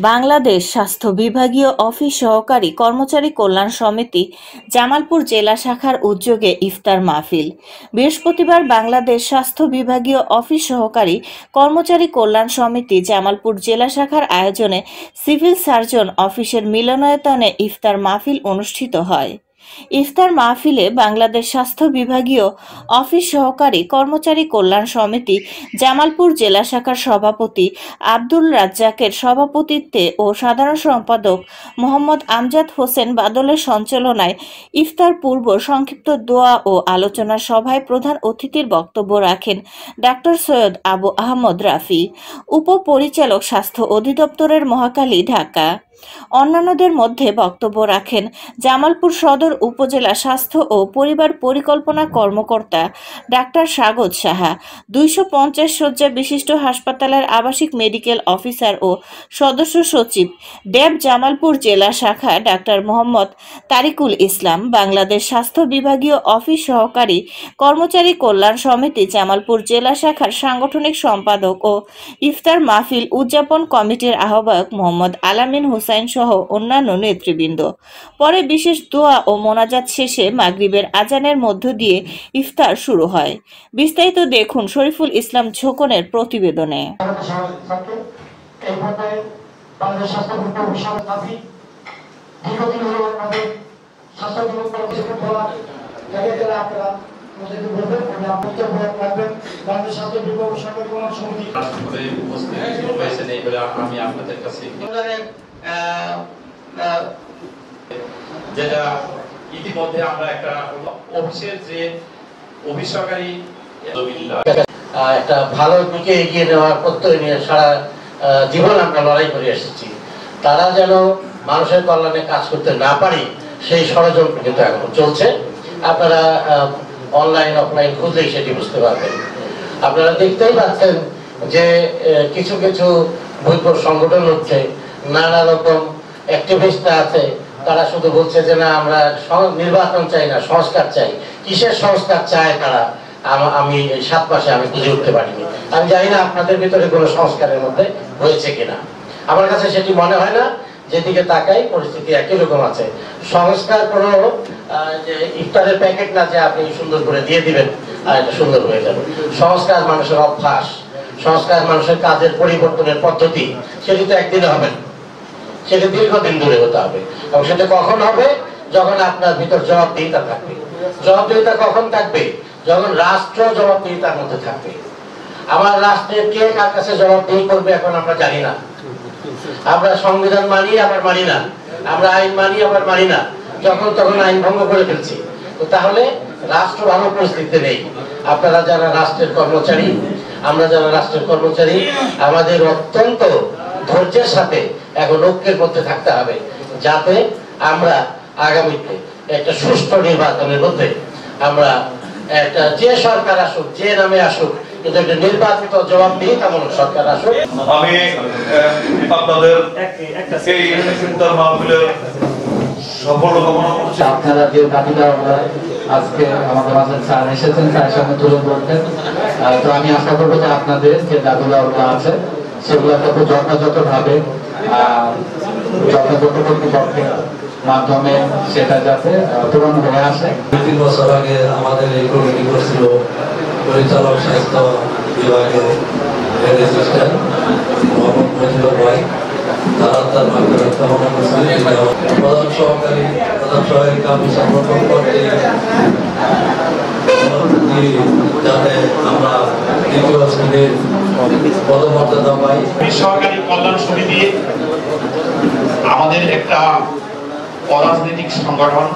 বাংলাদেশ স্বাস্থ্য বিভাগীয় অফিস সহকারী কর্মচারী কল্যাণ সমিতি জামালপুর জেলা শাখার উদ্যোগে ইফতার মাহফিল। বৃহস্পতিবার বাংলাদেশ স্বাস্থ্য বিভাগীয় অফিস সহকারী কর্মচারী কল্যাণ সমিতি জামালপুর জেলা শাখার আয়োজনে সিভিল সার্জন অফিসের মিলনায়তনে ইফতার মাহফিল অনুষ্ঠিত হয়। ইফতার মাহফিলে বাংলাদেশ স্বাস্থ্য বিভাগীয় অফিস সহকারী কর্মচারী কল্যাণ সমিতি জামালপুর জেলা শাখার সভাপতি আব্দুল রাজ্জাকের সভাপতিত্বে ও সাধারণ সম্পাদক মোহাম্মদ আমজাদ হোসেন বাদলের সঞ্চালনায় ইফতার পূর্ব সংক্ষিপ্ত দোয়া ও আলোচনা সভায় প্রধান অতিথির বক্তব্য রাখেন ডাক্তার সৈয়দ আবু আহমদ রাফি, উপপরিচালক স্বাস্থ্য অধিদপ্তরের মহাখালী, ঢাকা। অন্যান্যদের মধ্যে বক্তব্য রাখেন জামালপুর সদর উপজেলা স্বাস্থ্য ও পরিবার পরিকল্পনা কর্মকর্তা ডাক্তার স্বাগত সাহা, 250 শয্যা বিশিষ্ট হাসপাতালের আবাসিক মেডিকেল অফিসার ও সদস্য সচিব ড্যাব জামালপুর জেলা শাখা ডাক্তার মোহাম্মদ তারিকুল ইসলাম, বাংলাদেশ স্বাস্থ্য বিভাগীয় অফিস সহকারী কর্মচারী কল্যাণ সমিতি জামালপুর জেলা শাখার সাংগঠনিক সম্পাদক ও ইফতার মাহফিল উদযাপন কমিটির আহ্বায়ক মোহাম্মদ আলামিন হোসেন সহ অন্যান্য নেতৃবৃন্দ। পরে বিশেষ দোয়া ও মোনাজাত শেষে মাগরিবের আজানের মধ্য দিয়ে ইফতার শুরু হয়। বিস্তারিত দেখুন শরীফুল ইসলাম ঝোকনের প্রতিবেদনে। আমি আপনাদের কাছে যেটা ইতিমধ্যে আমরা একটা অফিসের যে অফিস সহকারী একটা ভালো দিকে এগিয়ে নেওয়ার প্রত্যয় নিয়ে সারা জীবন আমরা লড়াই করে এসেছি। তারা যেন মানুষের কল্যাণে কাজ করতে না পারি সেই ষড়যন্ত্র কিন্তু এখনো চলছে। আপনারা অনলাইন অফলাইন খুঁজলেই সেটি বুঝতে পারবেন। আপনারা দেখতেই পাচ্ছেন যে কিছু কিছু বৈপ্লব সংগঠন হচ্ছে, নানা রকম অ্যাক্টিভিস্টরা আছে, তারা শুধু বলছে যে না আমরা নির্বাচন চাই না, সংস্কার চাই। কিসের সংস্কার চায় তারা আমি এই 7 মাসে আমি বুঝে উঠতে পারিনি। আমি জানি না আপনাদের ভিতরে কোনো সংস্কারের মধ্যে হয়েছে কিনা। আমার কাছে সেটি মনে হয় না। যেদিকে তাকাই পরিস্থিতি একই রকম আছে। সংস্কার কোনো যে ইফতারের প্যাকেট না যে আপনি সুন্দর করে দিয়ে দিবেন আর এটা সুন্দর হয়ে যাবে। সংস্কার মানুষের অভ্যাস, সংস্কার মানুষের কাজের পরিবর্তনের পদ্ধতি, সেটি তো একদিনে হবে না, সেটা দীর্ঘদিন ধরে হতে হবে। এবং সেটা কখন হবে? যখন আপনার ভিতর জবাবদিহিতা থাকবে। জবাবদিহিতা কখন থাকবে? যখন রাষ্ট্র জবাবদিহিতার মধ্যে থাকবে। আমার রাষ্ট্রের কে কার কাছে জবাবদিহি করবে এখন আমরা জানি না। আমরা সংবিধান মানি আবার মানি না, আমরা আইন মানি আবার মানি না, যখন তখন আইন ভঙ্গ করে ফেলছি। তো তাহলে রাষ্ট্র ভালো পরিস্থিতিতে নেই। আপনারা যারা রাষ্ট্রের কর্মচারী, আমরা যারা রাষ্ট্রের কর্মচারী, আমাদের অত্যন্ত ধৈর্যের সাথে এখন ঐক্যের মধ্যে থাকতে হবে, যাতে আমরা আগামীতে একটা সুষ্ঠু নির্বাচনের মধ্যে আমরা একটা যে সরকার আসুক, যে নামে আসুক, কিন্তু একটা নির্বাচিত জবাবদিহিতামূলক সরকার আসুক। আমি আপনাদের এই ইফতার মাহফিলের সফলতা কামনা করছি। আপনারা যে দাবিটা আজকে আমাদের মাঝে স্যার এসেছেন, স্যারের সঙ্গে তুলে ধরতেন, তো আমি আশা করবো যে আপনাদের যে দাবিগুলো আছে সেগুলো খুব যথাযথভাবে যথাযথ কর্তৃপক্ষের মাধ্যমে সেটা যাতে পূরণ হয়ে আসে। 2-3 বছর আগে আমাদের এই কমিটি করছিল পরিচালক স্বাস্থ্য বিভাগের রেজিস্ট্রার মোহাম্মদ মজিবুর ভাই। তারা তার মাধ্যমে প্রধান সহকারী কামিশন প্রকল্প করতে যাতে আমরা দ্বিতীয় শ্রেণীর পদমর্যাদা পাই। সহকারী কল্যাণ সমিতি আমাদের একটা অরাজনৈতিক সংগঠন।